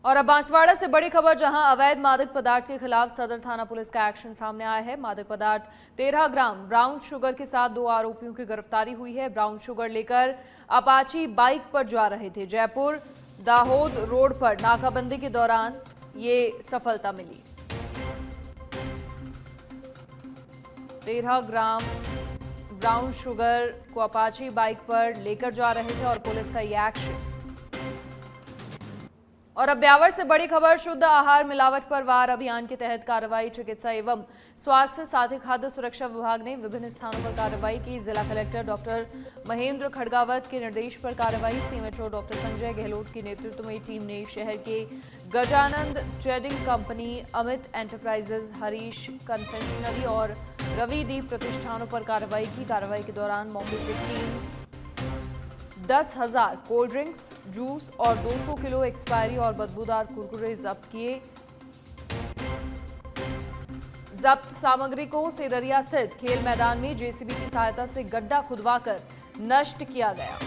और अब बांसवाड़ा से बड़ी खबर, जहां अवैध मादक पदार्थ के खिलाफ सदर थाना पुलिस का एक्शन सामने आया है। मादक पदार्थ 13 ग्राम ब्राउन शुगर के साथ 2 आरोपियों की गिरफ्तारी हुई है। ब्राउन शुगर लेकर अपाची बाइक पर जा रहे थे। जयपुर दाहोद रोड पर नाकाबंदी के दौरान ये सफलता मिली। 13 ग्राम ब्राउन शुगर को अपाची बाइक पर लेकर जा रहे थे और पुलिस का ये एक्शन। और अब ब्यावर से बड़ी खबर, शुद्ध आहार मिलावट पर वार अभियान के तहत कार्रवाई। चिकित्सा एवं स्वास्थ्य साथ ही खाद्य सुरक्षा विभाग ने विभिन्न स्थानों पर कार्रवाई की। जिला कलेक्टर डॉक्टर महेंद्र खड़गावत के निर्देश पर कार्रवाई। सीएमएचओ डॉक्टर संजय गहलोत के नेतृत्व में टीम ने शहर के Gajanand trading company, Amit enterprises, Harish confectionery और रविदीप प्रतिष्ठानों पर कार्रवाई की। कार्रवाई के दौरान मौके से टीम 10,000 कोल्ड ड्रिंक्स, जूस और 200 किलो एक्सपायरी और बदबूदार कुरकुरे जब्त किए। जब्त सामग्री को सेदरिया स्थित खेल मैदान में जेसीबी की सहायता से गड्ढा खुदवाकर नष्ट किया गया।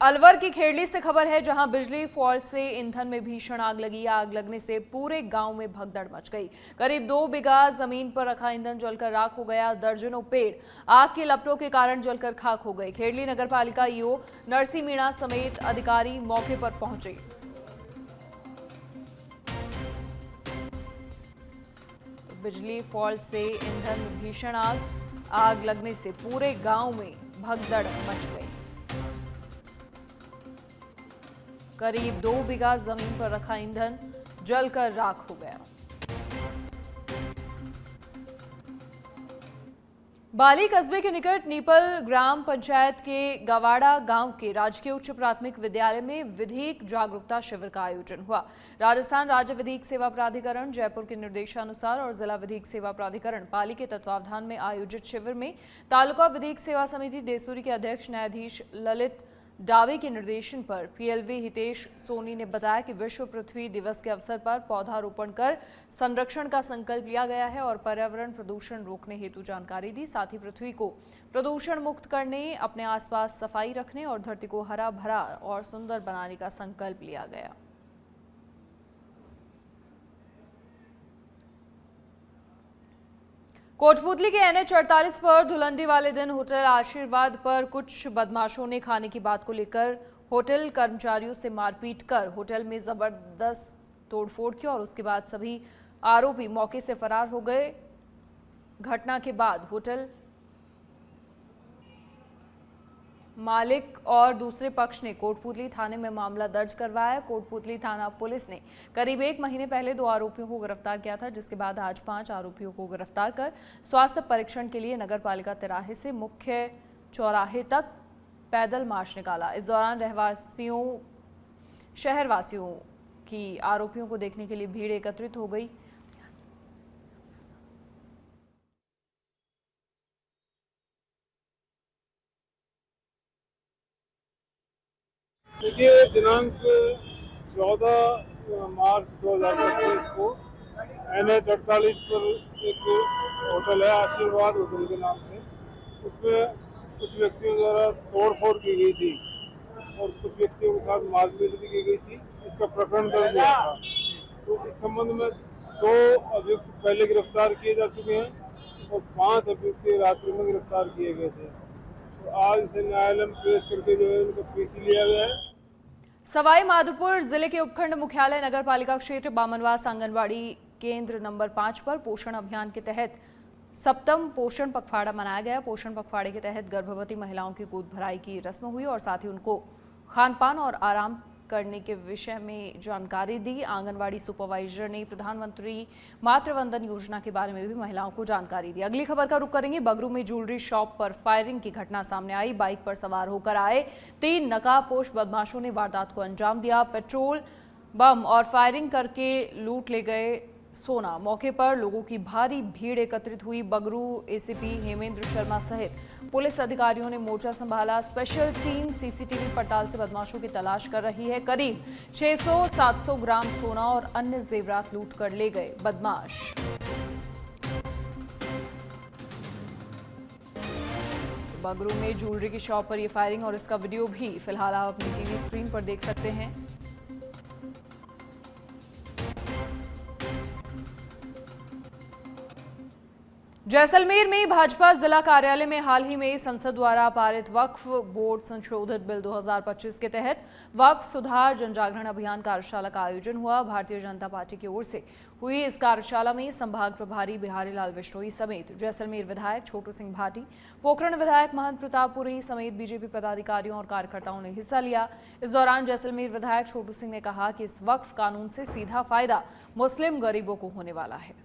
अलवर की खेड़ली से खबर है, जहां बिजली फॉल्ट से ईंधन में भीषण आग लगी। आग लगने से पूरे गांव में भगदड़ मच गई। करीब 2 बीघा जमीन पर रखा ईंधन जलकर राख हो गया। दर्जनों पेड़ आग के लपटों के कारण जलकर खाक हो गए। खेड़ली नगरपालिका ईओ नरसी मीणा समेत अधिकारी मौके पर पहुंचे। तो बिजली फॉल्ट से ईंधन में भीषण आग लगने से पूरे गांव में भगदड़ मच गई। करीब 2 बीघा जमीन पर रखा ईंधन जलकर राख हो गया। बाली कस्बे के निकट नीपल ग्राम पंचायत के गवाड़ा गांव के राजकीय उच्च प्राथमिक विद्यालय में विधिक जागरूकता शिविर का आयोजन हुआ। राजस्थान राज्य विधिक सेवा प्राधिकरण जयपुर के निर्देशानुसार और जिला विधिक सेवा प्राधिकरण पाली के तत्वावधान में आयोजित शिविर में तालुका विधिक सेवा समिति देसूरी के अध्यक्ष न्यायाधीश ललित डावे के निर्देशन पर पीएलवी हितेश सोनी ने बताया कि विश्व पृथ्वी दिवस के अवसर पर पौधारोपण कर संरक्षण का संकल्प लिया गया है और पर्यावरण प्रदूषण रोकने हेतु जानकारी दी। साथ ही पृथ्वी को प्रदूषण मुक्त करने, अपने आसपास सफाई रखने और धरती को हरा भरा और सुंदर बनाने का संकल्प लिया गया। कोटपुतली के एनएच 48 पर धुलंडी वाले दिन होटल आशीर्वाद पर कुछ बदमाशों ने खाने की बात को लेकर होटल कर्मचारियों से मारपीट कर होटल में जबरदस्त तोड़फोड़ की और उसके बाद सभी आरोपी मौके से फरार हो गए। घटना के बाद होटल मालिक और दूसरे पक्ष ने कोटपुतली थाने में मामला दर्ज करवाया। कोटपुतली थाना पुलिस ने करीब 1 महीने पहले 2 आरोपियों को गिरफ्तार किया था, जिसके बाद आज 5 आरोपियों को गिरफ्तार कर स्वास्थ्य परीक्षण के लिए नगरपालिका तिराहे से मुख्य चौराहे तक पैदल मार्च निकाला। इस दौरान शहरवासियों की आरोपियों को देखने के लिए भीड़ एकत्रित हो गई। देखिए, दिनांक 14 मार्च 2025 को NH 48 पर एक होटल है आशीर्वाद होटल के नाम से, उसमें कुछ व्यक्तियों द्वारा तोड़फोड़ की गई थी और कुछ व्यक्तियों के साथ मारपीट भी की गई थी। इसका प्रकरण दर्ज हुआ था। तो इस संबंध में 2 अभियुक्त पहले गिरफ्तार किए जा चुके हैं और 5 अभियुक्त रात्रि में गिरफ्तार किए गए थे। तो आज इसे न्यायालय में पेश करके जो है उनको पीसी लिया गया है। सवाई माधोपुर जिले के उपखंड मुख्यालय नगर पालिका क्षेत्र बामनवास आंगनवाड़ी केंद्र नंबर 5 पर पोषण अभियान के तहत सप्तम पोषण पखवाड़ा मनाया गया। पोषण पखवाड़े के तहत गर्भवती महिलाओं की गोद भराई की रस्म हुई और साथ ही उनको खानपान और आराम करने के विषय में जानकारी दी। आंगनवाड़ी सुपरवाइजर ने प्रधानमंत्री मातृवंदन योजना के बारे में भी महिलाओं को जानकारी दी। अगली खबर का रुख करेंगे। बगरू में ज्वेलरी शॉप पर फायरिंग की घटना सामने आई। बाइक पर सवार होकर आए 3 नकाबपोश बदमाशों ने वारदात को अंजाम दिया। पेट्रोल बम और फायरिंग करके लूट ले गए सोना। मौके पर लोगों की भारी भीड़ एकत्रित हुई। बगरू एसीपी हेमेंद्र शर्मा सहित पुलिस अधिकारियों ने मोर्चा संभाला। स्पेशल टीम सीसीटीवी पड़ताल से बदमाशों की तलाश कर रही है। करीब 600-700 ग्राम सोना और अन्य जेवरात लूट कर ले गए बदमाश। बगरू में ज्वेलरी की शॉप पर यह फायरिंग और इसका वीडियो भी फिलहाल आप अपनी टीवी स्क्रीन पर देख सकते हैं। जैसलमेर में भाजपा जिला कार्यालय में हाल ही में संसद द्वारा पारित वक्फ बोर्ड संशोधित बिल 2025 के तहत वक्फ सुधार जनजागरण अभियान कार्यशाला का आयोजन हुआ। भारतीय जनता पार्टी की ओर से हुई इस कार्यशाला में संभाग प्रभारी बिहारी लाल बिश्नोई समेत जैसलमेर विधायक छोटू सिंह भाटी, पोखरण विधायक महंत प्रतापपुरी समेत बीजेपी पदाधिकारियों और कार्यकर्ताओं ने हिस्सा लिया। इस दौरान जैसलमेर विधायक छोटू सिंह ने कहा कि इस वक्फ कानून से सीधा फायदा मुस्लिम गरीबों को होने वाला है।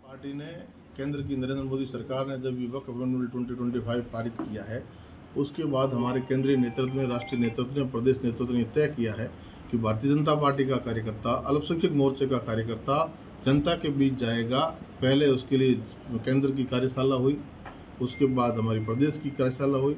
पार्टी ने केंद्र की नरेंद्र मोदी सरकार ने जब वक्फ बिल 2025 पारित किया है, उसके बाद हमारे केंद्रीय नेतृत्व में, राष्ट्रीय नेतृत्व ने, प्रदेश नेतृत्व ने तय किया है कि भारतीय जनता पार्टी का कार्यकर्ता, अल्पसंख्यक मोर्चे का कार्यकर्ता जनता के बीच जाएगा। पहले उसके लिए केंद्र की कार्यशाला हुई, उसके बाद हमारी प्रदेश की कार्यशाला हुई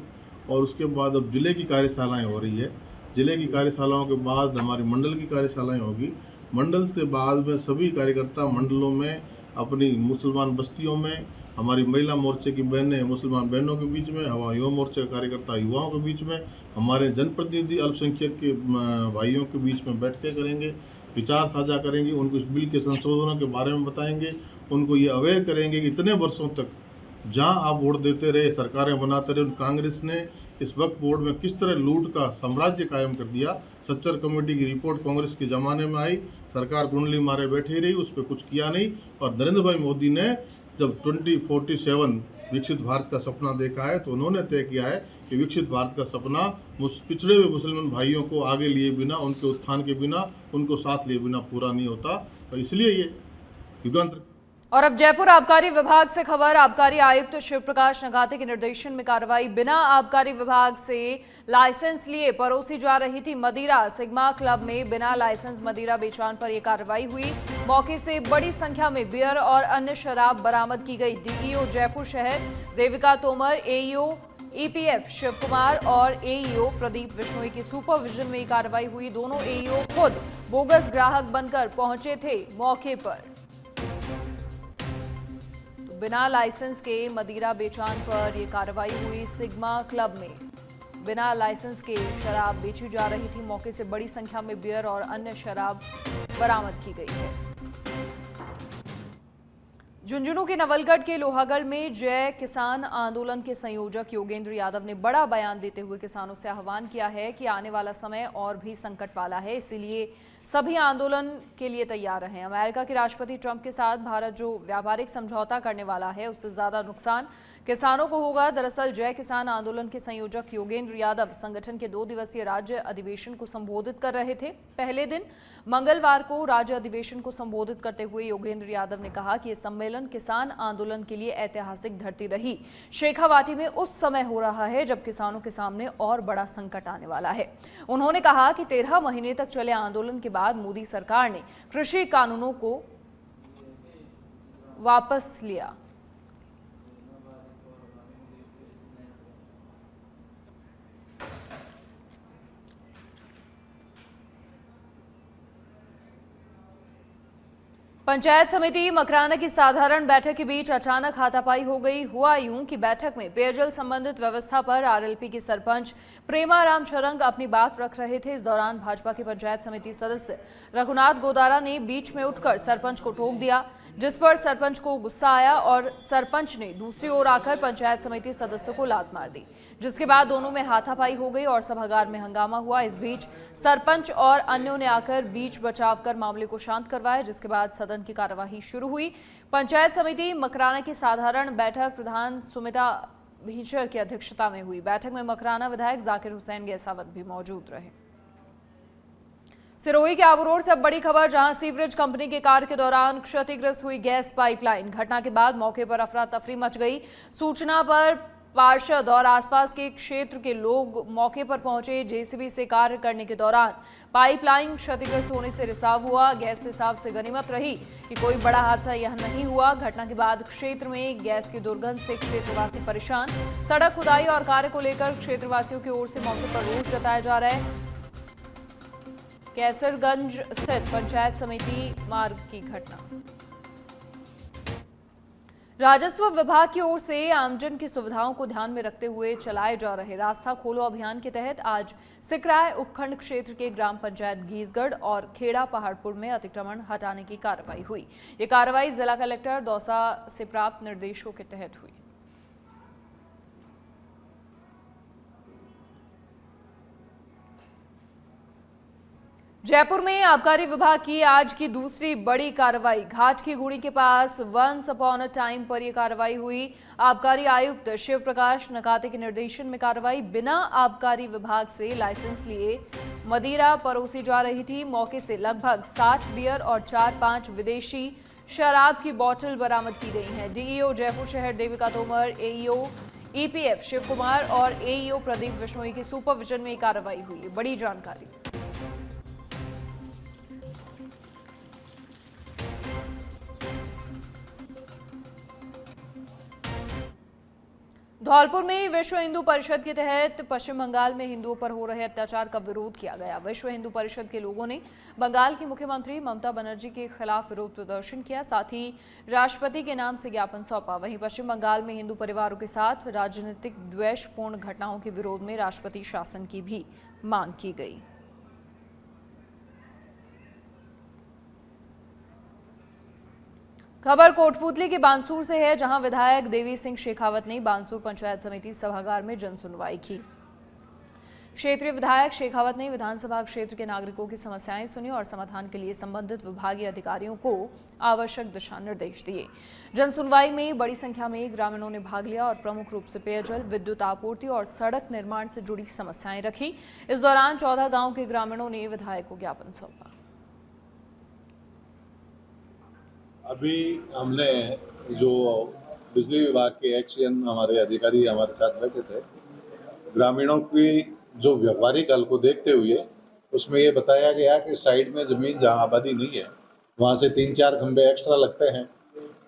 और उसके बाद अब जिले की कार्यशालाएँ हो रही है। जिले की कार्यशालाओं के बाद हमारी मंडल की कार्यशालाएँ होगी। मंडल के बाद में सभी कार्यकर्ता मंडलों में, अपनी मुसलमान बस्तियों में, हमारी महिला मोर्चे की बहनें मुसलमान बहनों के बीच में, हमारे युवा मोर्चे का कार्यकर्ता युवाओं के बीच में, हमारे जनप्रतिनिधि अल्पसंख्यक के भाइयों के बीच में बैठकें करेंगे, विचार साझा करेंगे, उनको इस बिल के संशोधनों के बारे में बताएंगे, उनको ये अवेयर करेंगे कि इतने वर्षों तक जहां आप वोट देते रहे, सरकारें बनाते रहे, कांग्रेस ने इस वक्फ बोर्ड में किस तरह लूट का साम्राज्य कायम कर दिया। सच्चर कमेटी की रिपोर्ट कांग्रेस के ज़माने में आई, सरकार कुंडली मारे बैठी रही, उस पर कुछ किया नहीं। और नरेंद्र भाई मोदी ने जब 2047 विकसित भारत का सपना देखा है तो उन्होंने तय किया है कि विकसित भारत का सपना पिछड़े हुए मुसलमान भाइयों को आगे लिए बिना, उनके उत्थान के बिना, उनको साथ लिए बिना पूरा नहीं होता। और इसलिए ये युगांतर। और अब जयपुर आबकारी विभाग से खबर। आबकारी आयुक्त शिव प्रकाश नगाते के निर्देशन में कार्रवाई। बिना आबकारी विभाग से लाइसेंस लिए परोसी जा रही थी मदिरा। सिग्मा क्लब में बिना लाइसेंस मदिरा बेचान पर यह कार्रवाई हुई। मौके से बड़ी संख्या में बियर और अन्य शराब बरामद की गई। डीईओ जयपुर शहर देविका तोमर, एईओ ईपीएफ शिव कुमार और एईओ प्रदीप बिश्नोई की सुपरविजन में कार्रवाई हुई। दोनों एईओ खुद बोगस ग्राहक बनकर पहुंचे थे मौके पर। बिना लाइसेंस के मदिरा बेचान पर यह कार्रवाई हुई। सिग्मा क्लब में बिना लाइसेंस के शराब बेची जा रही थी। मौके से बड़ी संख्या में बियर और अन्य शराब बरामद की गई है। झुंझुनू के नवलगढ़ के लोहागढ़ में जय किसान आंदोलन के संयोजक योगेंद्र यादव ने बड़ा बयान देते हुए किसानों से आह्वान किया है कि आने वाला समय और भी संकट वाला है, इसीलिए सभी आंदोलन के लिए तैयार रहें। अमेरिका के राष्ट्रपति ट्रंप के साथ भारत जो व्यापारिक समझौता करने वाला है, उससे ज्यादा नुकसान किसानों को होगा। दरअसल जय किसान आंदोलन के संयोजक योगेंद्र यादव संगठन के 2 दिवसीय राज्य अधिवेशन को संबोधित कर रहे थे। पहले दिन मंगलवार को राज्य अधिवेशन को संबोधित करते हुए योगेंद्र यादव ने कहा कि यह सम्मेलन किसान आंदोलन के लिए ऐतिहासिक धरती रही। शेखावाटी में उस समय हो रहा है जब किसानों के सामने और बड़ा संकट आने वाला है। उन्होंने कहा कि 13 महीने तक चले आंदोलन के बाद मोदी सरकार ने कृषि कानूनों को वापस लिया। पंचायत समिति मकराना की साधारण बैठक के बीच अचानक हाथापाई हो गई। हुआ यूं कि बैठक में पेयजल संबंधित व्यवस्था पर आरएलपी की सरपंच प्रेमाराम शरंग अपनी बात रख रहे थे। इस दौरान भाजपा के पंचायत समिति सदस्य रघुनाथ गोदारा ने बीच में उठकर सरपंच को टोक दिया, जिस पर सरपंच को गुस्सा आया और सरपंच ने दूसरी ओर आकर पंचायत समिति सदस्यों को लात मार दी, जिसके बाद दोनों में हाथापाई हो गई और सभागार में हंगामा हुआ। इस बीच सरपंच और अन्यों ने आकर बीच बचाव कर मामले को शांत करवाया, जिसके बाद सदन की कार्यवाही शुरू हुई। पंचायत समिति मकराना की साधारण बैठक प्रधान सुमिता भीचर की अध्यक्षता में हुई। बैठक में मकराना विधायक जाकिर हुसैन गैसावत भी मौजूद रहे। सिरोही के आबू रोड से अब बड़ी खबर, जहां सीवरेज कंपनी के कार्य के दौरान क्षतिग्रस्त हुई गैस पाइपलाइन। घटना के बाद मौके पर अफरा तफरी मच गई। सूचना पर पार्षद और आसपास के क्षेत्र के लोग मौके पर पहुंचे। जेसीबी से कार्य करने के दौरान पाइपलाइन क्षतिग्रस्त होने से रिसाव हुआ। गैस रिसाव से गनीमत रही कि कोई बड़ा हादसा यह नहीं हुआ। घटना के बाद क्षेत्र में गैस की दुर्गंध से क्षेत्रवासी परेशान। सड़क खुदाई और कार्य को लेकर क्षेत्रवासियों की ओर से मौके पर रोष जताया जा रहा है। कैसरगंज स्थित पंचायत समिति मार्ग की घटना। राजस्व विभाग की ओर से आमजन की सुविधाओं को ध्यान में रखते हुए चलाए जा रहे रास्ता खोलो अभियान के तहत आज सिकराय उपखंड क्षेत्र के ग्राम पंचायत घीसगढ़ और खेड़ा पहाड़पुर में अतिक्रमण हटाने की कार्रवाई हुई। ये कार्रवाई जिला कलेक्टर दौसा से प्राप्त निर्देशों के तहत हुई। जयपुर में आबकारी विभाग की आज की दूसरी बड़ी कार्रवाई। घाट की गुड़ी के पास वंस अपॉन अ टाइम पर यह कार्रवाई हुई। आबकारी आयुक्त शिव प्रकाश नकाते के निर्देशन में कार्रवाई। बिना आबकारी विभाग से लाइसेंस लिए मदिरा परोसी जा रही थी। मौके से लगभग 60 बियर और 4-5 विदेशी शराब की बोतल बरामद की गई हैं। डीईओ जयपुर शहर देविका तोमर, एईओ ईपीएफ शिव कुमार और एईओ प्रदीप विश्नोई के सुपरविजन में कार्रवाई हुई। बड़ी जानकारी। धौलपुर में विश्व हिंदू परिषद के तहत पश्चिम बंगाल में हिंदुओं पर हो रहे अत्याचार का विरोध किया गया। विश्व हिंदू परिषद के लोगों ने बंगाल की मुख्यमंत्री ममता बनर्जी के खिलाफ विरोध प्रदर्शन किया, साथ ही राष्ट्रपति के नाम से ज्ञापन सौंपा। वहीं पश्चिम बंगाल में हिंदू परिवारों के साथ राजनीतिक द्वेषपूर्ण घटनाओं के विरोध में राष्ट्रपति शासन की भी मांग की गई। खबर कोटपूतली के बांसूर से है, जहां विधायक देवी सिंह शेखावत ने बांसूर पंचायत समिति सभागार में जनसुनवाई की। क्षेत्रीय विधायक शेखावत ने विधानसभा क्षेत्र के नागरिकों की समस्याएं सुनी और समाधान के लिए संबंधित विभागीय अधिकारियों को आवश्यक दिशा निर्देश दिए। जनसुनवाई में बड़ी संख्या में ग्रामीणों ने भाग लिया और प्रमुख रूप से पेयजल, विद्युत आपूर्ति और सड़क निर्माण से जुड़ी समस्याएं रखी। इस दौरान 14 गांव के ग्रामीणों ने विधायक को ज्ञापन सौंपा। अभी हमने जो बिजली विभाग के एक्शन हमारे अधिकारी हमारे साथ बैठे थे, ग्रामीणों की जो व्यवहारिक हल को देखते हुए उसमें ये बताया गया कि साइड में ज़मीन जहाँ आबादी नहीं है वहाँ से 3-4 खंबे एक्स्ट्रा लगते हैं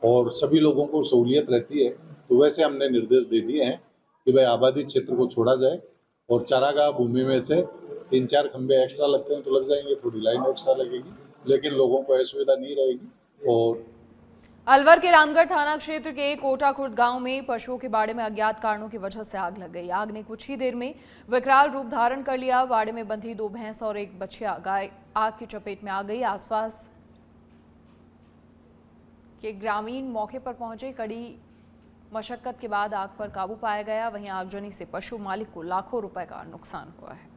और सभी लोगों को सहूलियत रहती है। तो वैसे हमने निर्देश दे दिए हैं कि भाई आबादी क्षेत्र को छोड़ा जाए और चारागाह भूमि में से 3-4 खंबे एक्स्ट्रा लगते हैं तो लग जाएंगे, थोड़ी लाइन एक्स्ट्रा लगेगी, लेकिन लोगों को असुविधा नहीं रहेगी। और अलवर के रामगढ़ थाना क्षेत्र के कोटा खुर्द गांव में पशुओं के बाड़े में अज्ञात कारणों की वजह से आग लग गई। आग ने कुछ ही देर में विकराल रूप धारण कर लिया। बाड़े में बंधी 2 भैंस और 1 बछिया गाय आग की चपेट में आ गई। आसपास के ग्रामीण मौके पर पहुंचे। कड़ी मशक्कत के बाद आग पर काबू पाया गया। वहीं आगजनी से पशु मालिक को लाखों रुपए का नुकसान हुआ है।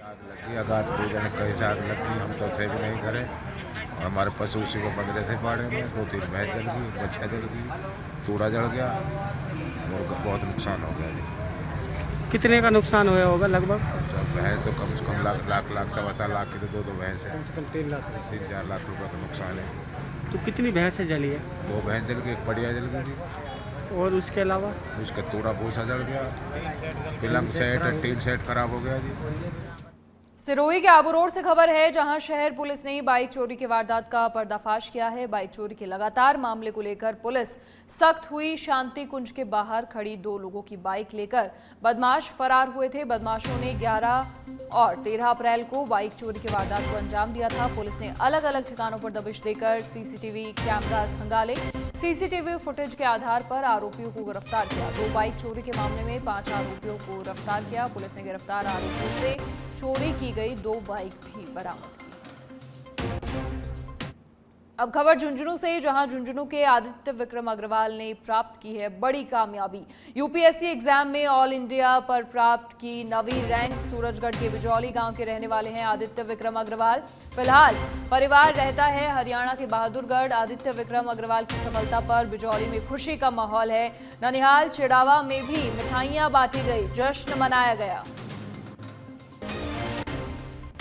आग लगी, आगाज पूजन कैसे आग लगी, हम तो थे भी नहीं करे और हमारे पशु उसी को बंध रहे थे बाड़े में। 2-3 भैंस जल गई, बछिया जल गई, तूड़ा जल गया और बहुत नुकसान हो गया जी। कितने का नुकसान हुआ होगा लगभग? भैंस तो कम से कम लाख 1.25 लाख की तो 2 भैंस है। 3-4 लाख रुपये का नुकसान है। तो कितनी भैंसें जली है? 2 भैंस जल गई, 1 पड़िया जल गई जी। और उसके अलावा उसका तूड़ा भूसा जल गया, पिलंग सेट, टीन सेट खराब हो गया जी। सिरोही के आबू रोड से खबर है, जहां शहर पुलिस ने बाइक चोरी की वारदात का पर्दाफाश किया है। बाइक चोरी के लगातार मामले को लेकर पुलिस सख्त हुई। शांति कुंज के बाहर खड़ी 2 लोगों की बाइक लेकर बदमाश फरार हुए थे। बदमाशों ने 11 और 13 अप्रैल को बाइक चोरी की वारदात को अंजाम दिया था। पुलिस ने अलग अलग ठिकानों पर दबिश देकर सीसीटीवी कैमरास खंगाले। सीसीटीवी फुटेज के आधार पर आरोपियों को गिरफ्तार किया। 2 बाइक चोरी के मामले में 5 आरोपियों को गिरफ्तार किया। पुलिस ने गिरफ्तार आरोपियों से चोरी की गई 2 बाइक भी बरामद की। अब खबर झुंझुनू से, जहां झुंझुनू के आदित्य विक्रम अग्रवाल ने प्राप्त की है बड़ी कामयाबी। यूपीएससी एग्जाम में ऑल इंडिया पर प्राप्त की नवी रैंक। सूरजगढ़ के बिजौली गांव के रहने वाले हैं आदित्य विक्रम अग्रवाल। फिलहाल परिवार रहता है हरियाणा के बहादुरगढ़। आदित्य विक्रम अग्रवाल की सफलता पर बिजौली में खुशी का माहौल है। ननिहाल चिड़ावा में भी मिठाइयां बांटी गई, जश्न मनाया गया।